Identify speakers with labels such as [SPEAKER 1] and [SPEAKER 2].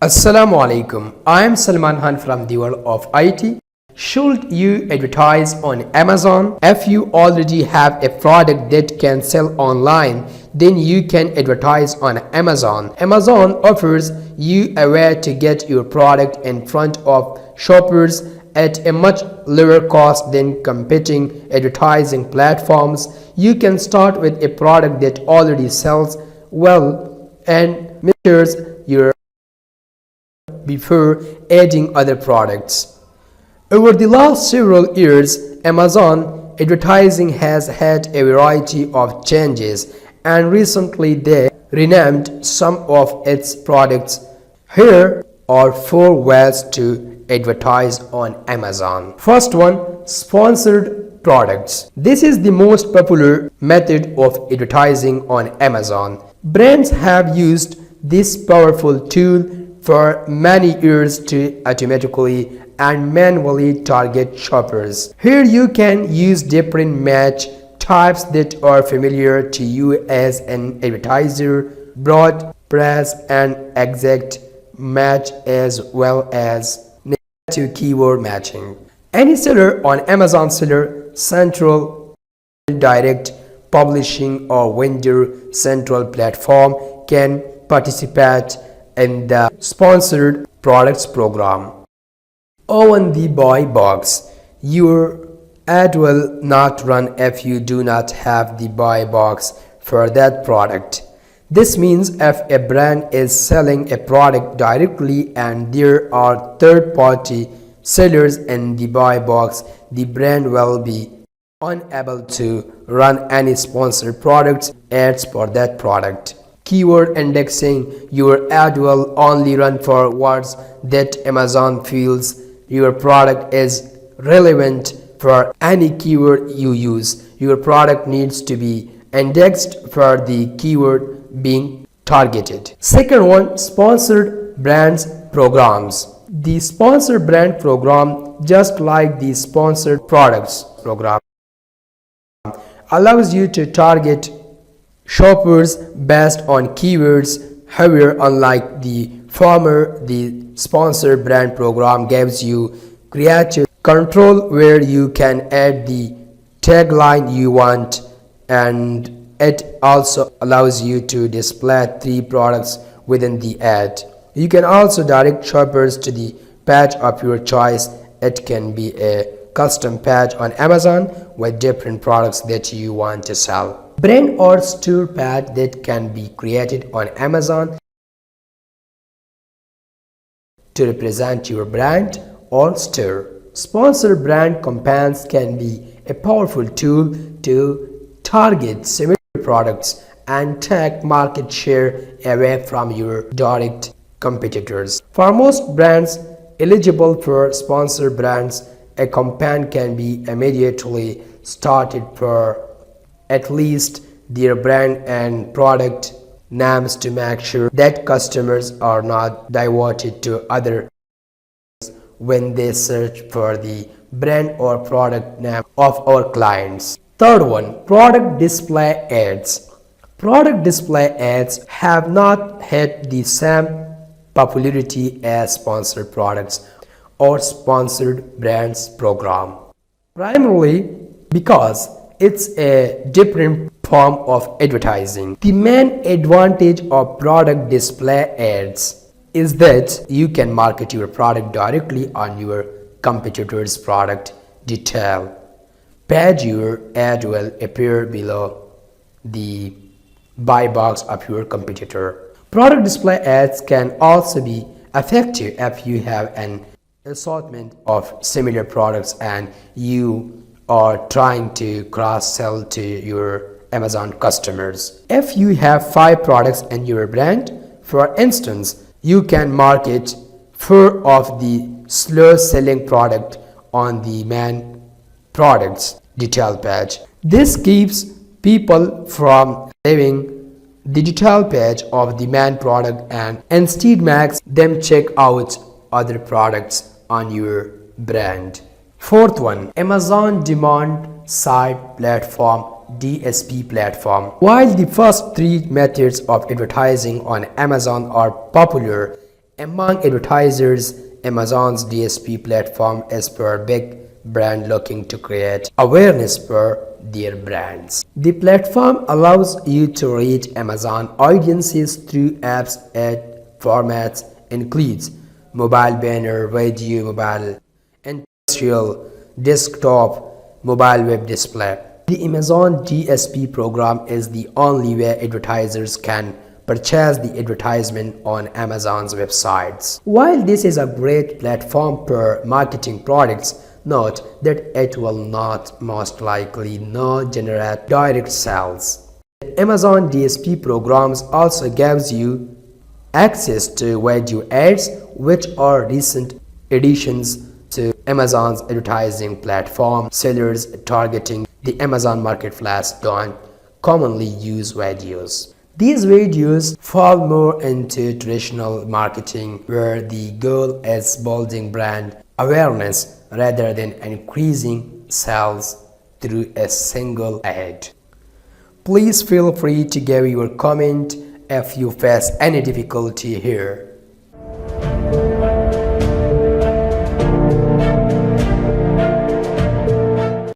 [SPEAKER 1] Assalamu alaikum. I am Salman Khan from the world of IT. Should you advertise on Amazon? If you already have a product that can sell online, then you can advertise on Amazon. Amazon offers you a way to get your product in front of shoppers at a much lower cost than competing advertising platforms. You can start with a product that already sells well and measures your before adding other products. Over the last several years, Amazon advertising has had a variety of changes, and recently they renamed some of its products. Here are 4 ways to advertise on Amazon. First one, sponsored products. This is the most popular method of advertising on Amazon. Brands have used this powerful tool for many years to automatically and manually target shoppers. Here you can use different match types that are familiar to you as an advertiser: broad, press, and exact match, as well as native keyword matching. Any seller on Amazon Seller Central, Direct Publishing, or Vendor Central platform can participate in the sponsored products program. On the buy box, your ad will not run if you do not have the buy box for that product. This means if a brand is selling a product directly and there are third-party sellers in the buy box, the brand will be unable to run any sponsored products ads for that product. Keyword indexing: your ad will only run for words that Amazon feels your product is relevant for. Any keyword you use, your product needs to be indexed for the keyword being targeted. Second one, sponsored brands programs. The sponsored brand program, just like the sponsored products program, allows you to target shoppers based on keywords. However, unlike the former, the sponsored brand program gives you creative control where you can add the tagline you want, and it also allows you to display 3 products within the ad. You can also direct shoppers to the page of your choice. It can be a custom page on Amazon with different products that you want to sell. Brand or store page that can be created on Amazon to represent your brand or store. Sponsored brand campaigns can be a powerful tool to target similar products and take market share away from your direct competitors. For most brands eligible for sponsored brands, a campaign can be immediately started for at least their brand and product names to make sure that customers are not diverted to other when they search for the brand or product name of our clients. Third one, product display ads. Product display ads have not had the same popularity as sponsored products or sponsored brands program, primarily because it's a different form of advertising. The main advantage of product display ads is that you can market your product directly on your competitor's product detail page. Your ad will appear below the buy box of your competitor. Product display ads can also be effective if you have an assortment of similar products and you are trying to cross-sell to your Amazon customers. If you have 5 products in your brand, for instance, you can market 4 of the slow-selling product on the main products detail page. This keeps people from leaving the detail page of the main product and instead makes them check out other products on your brand. Fourth one, Amazon Demand Side Platform, DSP Platform. While the first three methods of advertising on Amazon are popular among advertisers, Amazon's DSP platform is for big brand looking to create awareness for their brands. The platform allows you to reach Amazon audiences through apps ad formats includes mobile banner, radio, mobile, industrial, desktop, mobile web display. The Amazon GSP program is the only way advertisers can purchase the advertisement on Amazon's websites. While this is a great platform for marketing products, note that it will not most likely not generate direct sales. Amazon DSP programs also gives you access to video ads, which are recent additions to Amazon's advertising platform. Sellers targeting the Amazon marketplace don't commonly use videos. These videos fall more into traditional marketing where the goal is building brand awareness rather than increasing sales through a single ad. Please feel free to give your comment if you face any difficulty here.